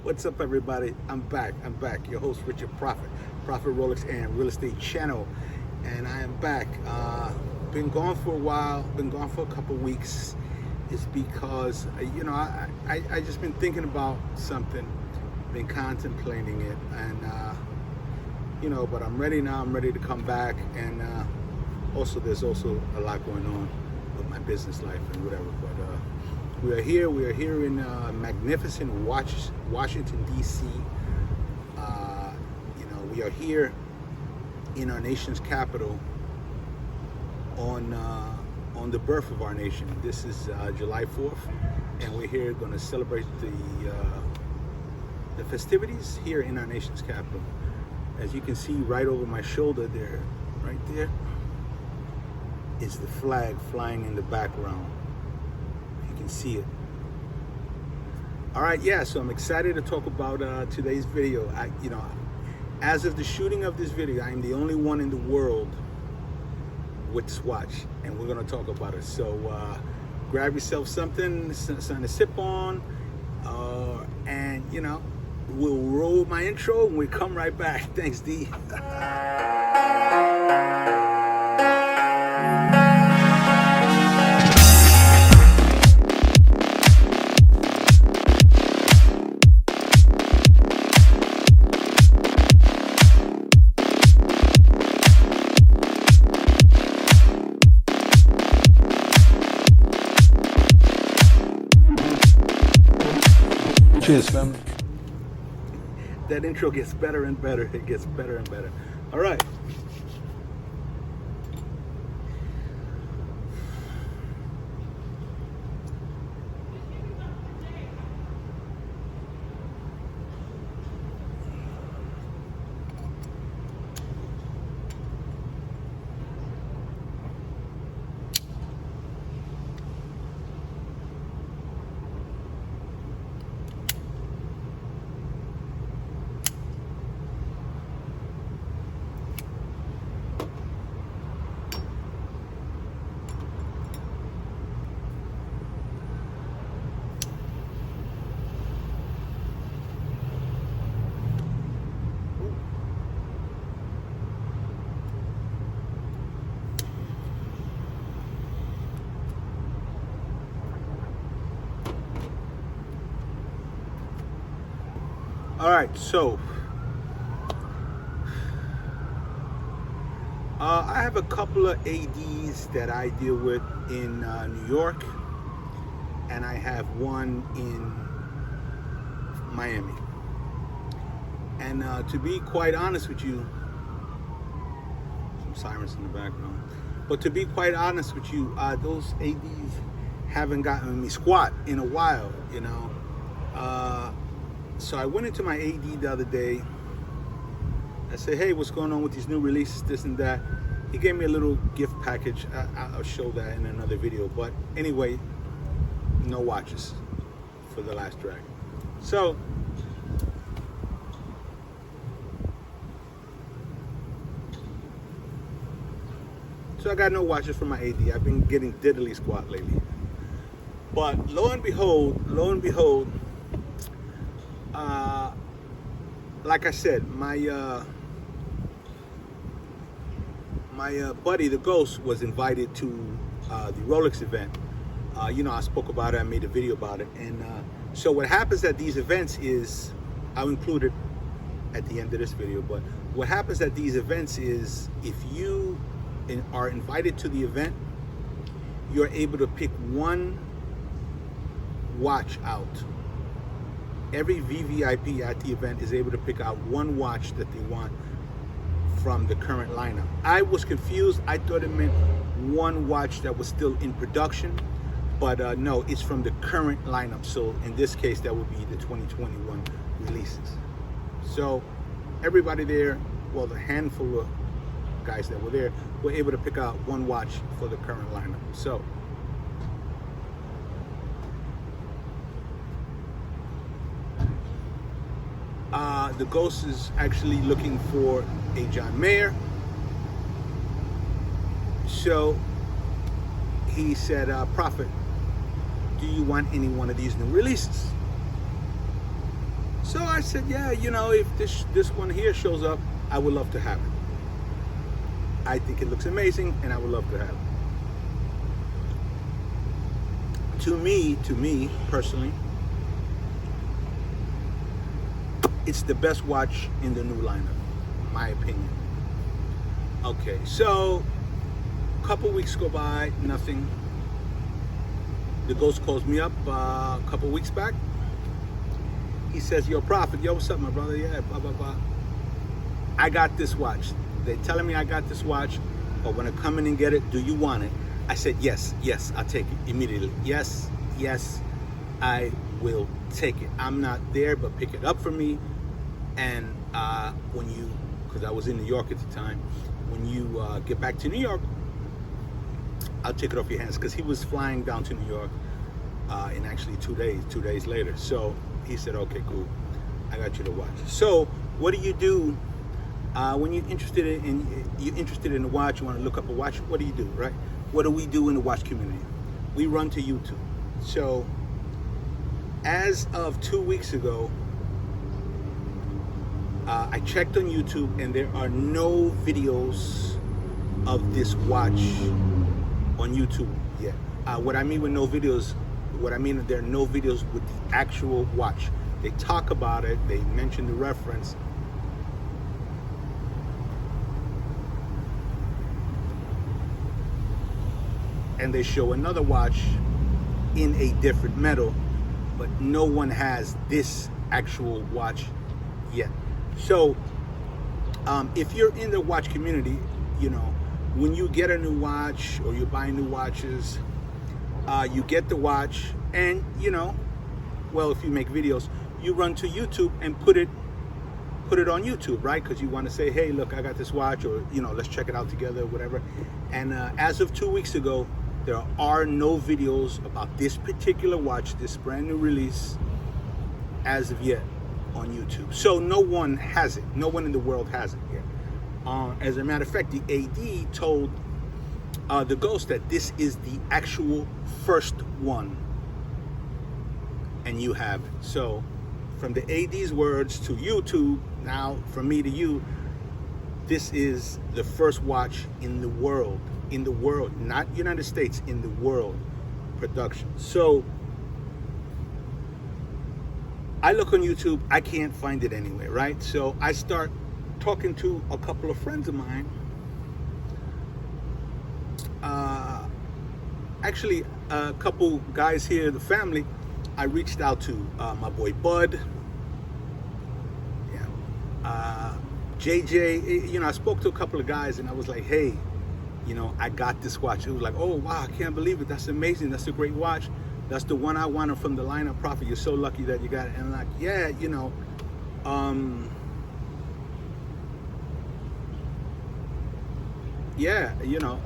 What's up, everybody? I'm back. Your host, Richard Prophet Rolex and Real Estate Channel. And I am back. Been gone for a while, been gone for a couple weeks. It's because, I just been thinking about something, been contemplating it. And, but I'm ready now. I'm ready to come back. And also, there's also a lot going on with my business life and whatever. But we are here in magnificent Washington, D.C. We are here in our nation's capital on the birth of our nation. This is July 4th, and we're here going to celebrate the festivities here in our nation's capital. As you can see right over my shoulder there, right there, is the flag flying in the background. You can see it. All right, yeah, so I'm excited to talk about today's video. As of the shooting of this video, I'm the only one in the world with this watch, and we're gonna talk about it. So grab yourself something to sip on, and we'll roll my intro and we'll come right back. Thanks, D. Cheers, fam. That intro gets better and better. It gets better and better. All right. All right, so I have a couple of ADs that I deal with in New York, and I have one in Miami. And to be quite honest with you, some sirens in the background, but to be quite honest with you, those ADs haven't gotten me squat in a while, So I went into my AD the other day. I said, hey, what's going on with these new releases, this and that? He gave me a little gift package. I'll show that in another video. But anyway, no watches for the last drag. So I got no watches for my AD. I've been getting diddly squat lately. But lo and behold, like I said, my buddy, the Ghost, was invited to the Rolex event. I spoke about it, I made a video about it. And so what happens at these events is, I'll include it at the end of this video, but what happens at these events is, if you are invited to the event, you're able to pick one watch out. Every VVIP at the event is able to pick out one watch that they want from the current lineup. I was confused. I thought it meant one watch that was still in production, but no, it's from the current lineup. So in this case, that would be the 2021 releases. So everybody there, well, the handful of guys that were there, were able to pick out one watch for the current lineup. So the Ghost is actually looking for a John Mayer. So he said, Prophet, do you want any one of these new releases? So I said, yeah, if this one here shows up, I would love to have it. I think it looks amazing, and I would love to have it. To me personally, it's the best watch in the new lineup, my opinion. Okay, so a couple weeks go by, nothing. The ghost calls me up a couple weeks back. He says, yo, Prophet, yo, what's up, my brother? Yeah, blah, blah, blah. I got this watch. They're telling me I got this watch, but when I come in and get it, do you want it? I said, yes, I'll take it immediately. Yes, I will take it. I'm not there, but pick it up for me. And because I was in New York at the time, when you get back to New York, I'll take it off your hands. Because he was flying down to New York in actually 2 days later. So he said, okay, cool, I got you the watch. So what do you do when you're interested in a watch, you want to look up a watch? What do you do, right? What do we do in the watch community? We run to YouTube. So as of 2 weeks ago, I checked on YouTube, and there are no videos of this watch on YouTube yet. What I mean with no videos, there are no videos with the actual watch. They talk about it, they mention the reference. And they show another watch in a different metal, but no one has this actual watch yet. So if you're in the watch community, when you get a new watch or you're buying new watches, you get the watch, and if you make videos, you run to YouTube and put it on YouTube, right? Because you want to say, hey, look, I got this watch, or let's check it out together, whatever. And as of 2 weeks ago, there are no videos about this particular watch, this brand new release, as of yet on YouTube. So no one has it. No one in the world has it yet. As a matter of fact, the AD told the ghost that this is the actual first one, and you have it. So from the AD's words to YouTube, now from me to you, this is the first watch in the world, not United States, in the world production. So I look on YouTube, I can't find it anywhere, right? So I start talking to a couple of friends of mine. Actually, a couple guys here, the family. I reached out to my boy Bud, JJ. I spoke to a couple of guys, and I was like, hey, I got this watch. It was like, oh wow, I can't believe it. That's amazing. That's a great watch. That's the one I wanted from the lineup. Prophet, you're so lucky that you got it. And I'm like, yeah,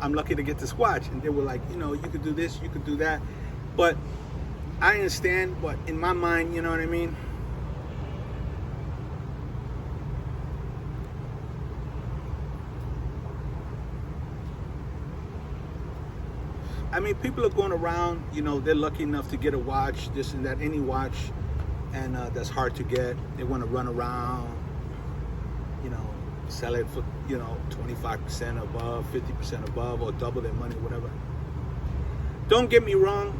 I'm lucky to get this watch. And they were like, you could do this, you could do that. But I understand, but in my mind, you know what I mean? People are going around, they're lucky enough to get a watch, this and that, any watch, and that's hard to get. They want to run around, sell it for, 25% above, 50% above, or double their money, whatever. Don't get me wrong.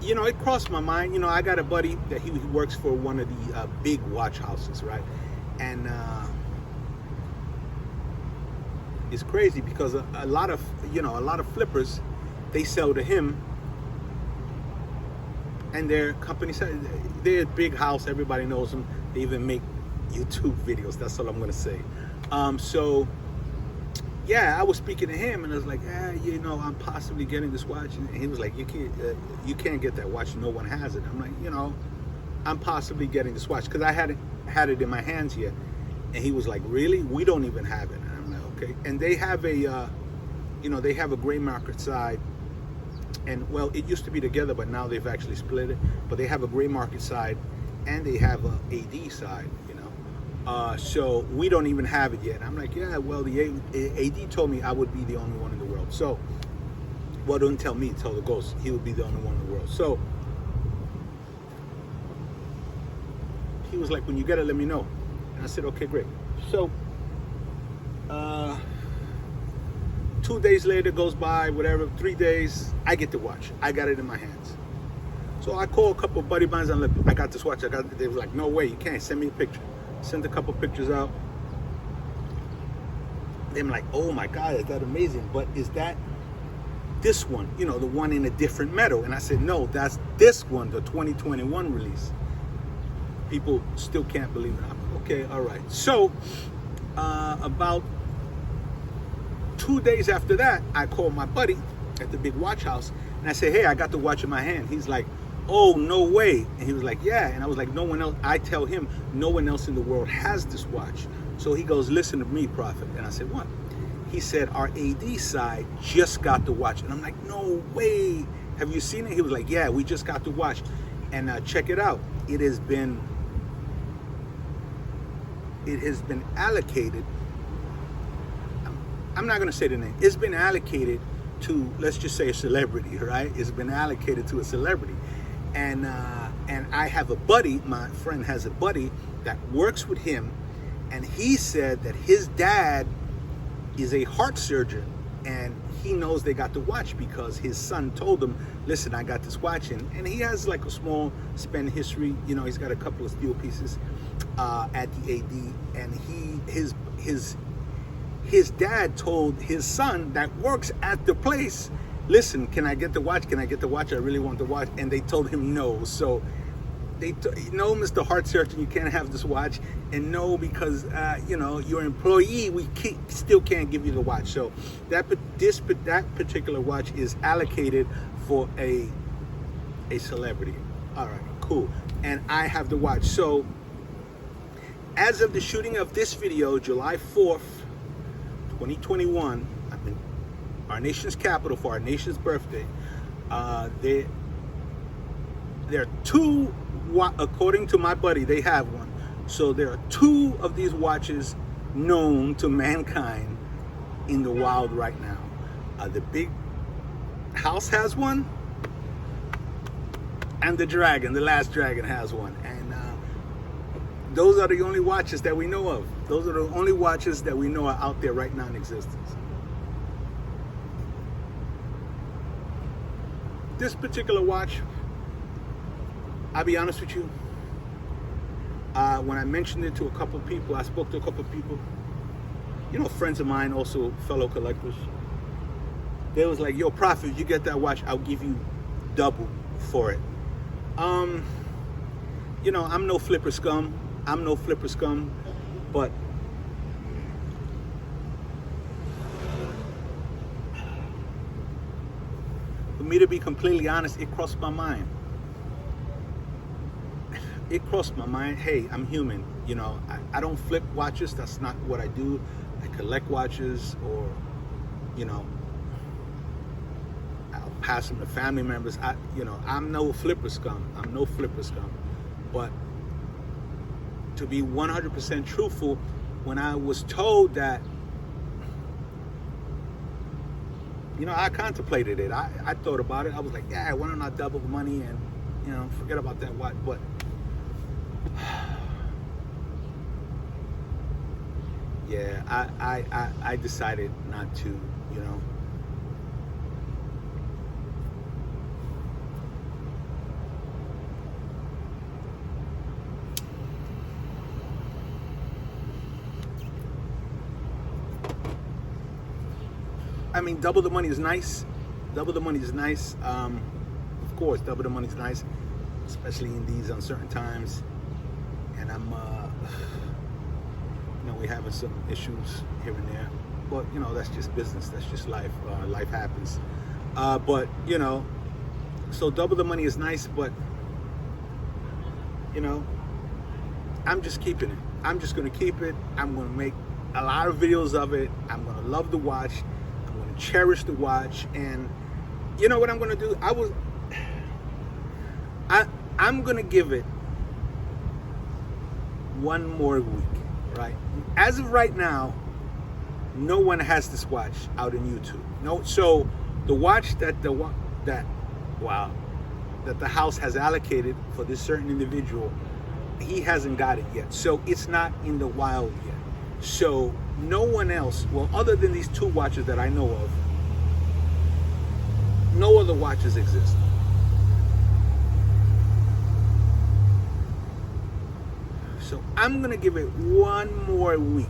It crossed my mind. I got a buddy that he works for one of the big watch houses, right? And it's crazy because a lot of flippers, they sell to him, and their company, they're a big house, everybody knows them, they even make YouTube videos. That's all I'm gonna say. So yeah, I was speaking to him, and I was like, I'm possibly getting this watch, and he was like, you can't get that watch, no one has it. I'm like, I'm possibly getting this watch because I had it in my hands here, and he was like, really? We don't even have it. And I'm like, okay. And they have a gray market side, and well, it used to be together, but now they've actually split it. But they have a gray market side, and they have a AD side, so we don't even have it yet. I'm like, yeah, well, the AD told me I would be the only one in the world. So, well, don't tell me, tell the ghost. He would be the only one in the world. So, he was like, when you get it, let me know. And I said, okay, great. So 2 days later goes by, whatever, 3 days, I get the watch. I got it in my hands. So I call a couple of buddy of mine and look, I got this watch. They was like, no way, you can't. Send me a picture. Send a couple pictures out. They're like, oh my God, is that amazing? But is that this one? You know, the one in a different metal? And I said, no, that's this one, the 2021 release. People still can't believe it. I'm like, okay, all right. So about 2 days after that, I called my buddy at the big watch house and I said, hey, I got the watch in my hand. He's like, oh, no way. And he was like, yeah. And I was like, no one else. I tell him no one else in the world has this watch. So he goes, listen to me, Prophet. And I said, what? He said, our AD side just got the watch. And I'm like, no way. Have you seen it? He was like, yeah, we just got the watch. And check it out. It has been allocated. I'm not going to say the name. It's been allocated to, let's just say, a celebrity, right? It's been allocated to a celebrity. And I have a buddy, my friend has a buddy that works with him, and he said that his dad is a heart surgeon, and he knows they got the watch because his son told him, listen, I got this watch, and he has like a small spend history. You know, he's got a couple of steel pieces at the AD, and his dad told his son that works at the place, listen, can I get the watch? Can I get the watch? I really want the watch. And they told him no. So no, Mr. Heart Surgeon, you can't have this watch. And no, because, you know, your employee, still can't give you the watch. So that particular watch is allocated for a celebrity. All right, cool. And I have the watch. So as of the shooting of this video, July 4th, 2021, I'm in our nation's capital for our nation's birthday. There are two, according to my buddy, they have one. So there are two of these watches known to mankind in the wild right now. The big house has one, and the last dragon has one. And those are the only watches that we know of. Those are the only watches that we know are out there right now in existence. This particular watch, I'll be honest with you, when I mentioned it to a couple of people, I spoke to a couple of people, you know, friends of mine, also fellow collectors. They was like, yo, Prophet, if you get that watch, I'll give you double for it. You know, I'm no flipper scum, but for me to be completely honest, it crossed my mind. It crossed my mind. Hey, I'm human. You know, I don't flip watches. That's not what I do. I collect watches, or, you know, I'll pass them to family members. I'm no flipper scum. But to be 100% truthful, when I was told that, you know, I contemplated it. I thought about it. I was like, yeah, why don't I double the money and, you know, forget about that watch. But yeah, I decided not to, you know. I mean, double the money is nice. Of course, double the money is nice, especially in these uncertain times. And I'm, you know, we're having some issues here and there. But, you know, that's just business. That's just life. Life happens. But, you know, so double the money is nice, but, you know, I'm just keeping it. I'm just going to keep it. I'm going to make a lot of videos of it. I'm going to love the watch. Cherish the watch. And you know what I'm gonna do? I'm gonna give it one more week, right? As of right now, no one has this watch out in YouTube. No, so the watch that the house has allocated for this certain individual he hasn't got it yet. So it's not in the wild yet. So no one else, well, other than these 2 watches that I know of, no other watches exist. So I'm gonna give it 1 more week.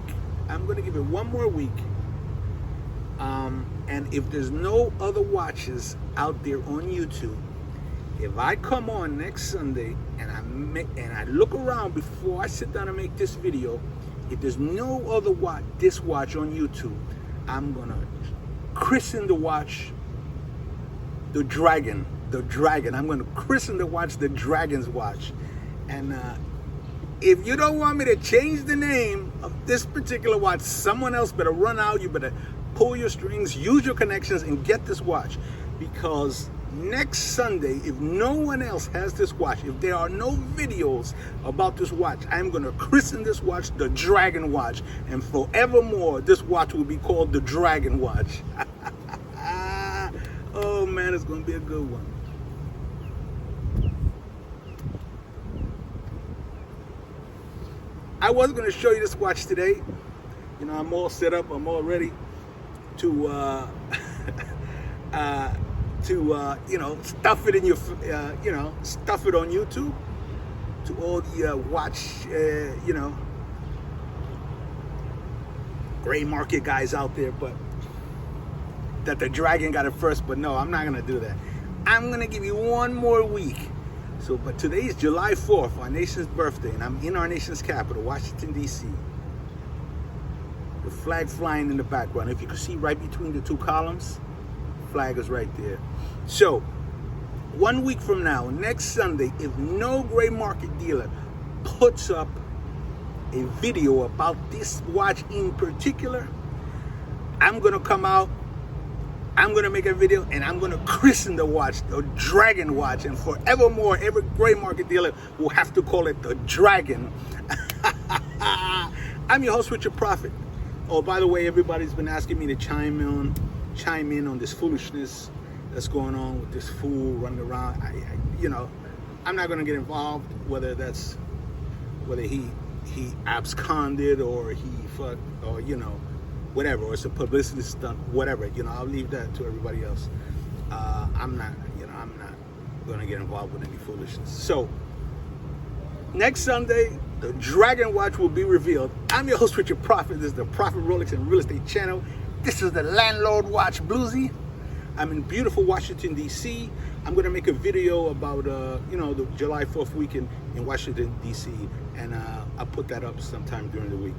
And if there's no other watches out there on YouTube, if I come on next Sunday and I look around before I sit down and make this video, if there's no other this watch on YouTube, I'm gonna christen the watch the Dragon. I'm gonna christen the watch the Dragon's watch. And if you don't want me to change the name of this particular watch, someone else better run out. You better pull your strings, use your connections, and get this watch. Because next Sunday, if no one else has this watch, if there are no videos about this watch, I'm going to christen this watch the Dragon watch. And forevermore, this watch will be called the Dragon watch. Oh man, it's going to be a good one. I was going to show you this watch today. You know, I'm all set up. I'm all ready to you know, stuff it in your, you know, stuff it on YouTube to all the watch, you know, gray market guys out there, but that the Dragon got it first. But no, I'm not going to do that. I'm going to give you 1 more week. So, but today is July 4th, our nation's birthday, and I'm in our nation's capital, Washington, D.C. The flag flying in the background. If you can see right between the 2 columns, flag is right there. So 1 week from now, next Sunday, if no gray market dealer puts up a video about this watch in particular, I'm gonna come out, I'm gonna make a video, and I'm gonna christen the watch the Dragon watch, and forevermore every gray market dealer will have to call it the Dragon. I'm your host, Richard Prophet. Oh, by the way, everybody's been asking me to chime in on this foolishness that's going on with this fool running around. You know, I'm not going to get involved whether he absconded or he fucked or, you know, whatever, or it's a publicity stunt, whatever. You know, I'll leave that to everybody else. I'm not going to get involved with any foolishness. So next Sunday, the Dragon watch will be revealed. I'm your host, Richard Prophet. This is the Prophet Rolex and Real Estate channel. This is the Landlord Watch Bluesy. I'm in beautiful Washington, D.C. I'm going to make a video about, you know, the July 4th weekend in Washington, D.C. And I'll put that up sometime during the week.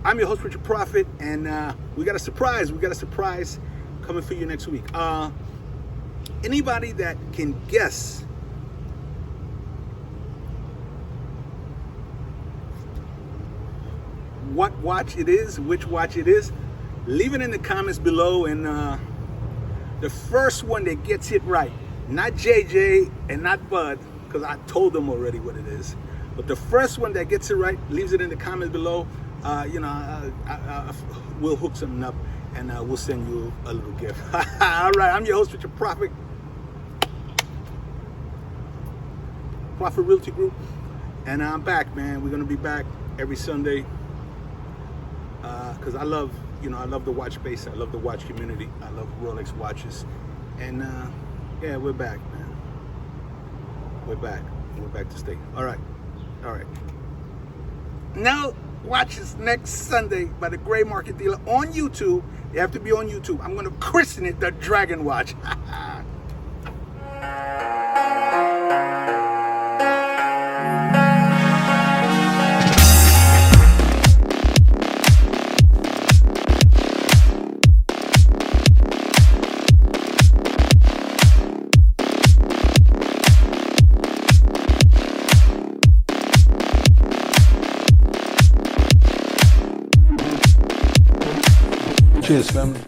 I'm your host, Richard Prophet, and we got a surprise. Coming for you next week. Anybody that can guess what watch it is, which watch it is, leave it in the comments below, and the first one that gets it right, not JJ and not Bud, because I told them already what it is, but the first one that gets it right, leaves it in the comments below. You know, we'll hook something up, and we'll send you a little gift. All right, I'm your host, Richard Prophet, Prophet Realty Group, and I'm back, man. We're gonna be back every Sunday. Because I love the watch space. I love the watch community. I love Rolex watches. And yeah, we're back, man. We're back to stay. All right. Now, watches next Sunday by the gray market dealer on YouTube. They have to be on YouTube. I'm going to christen it the Dragon watch. Cheers, family.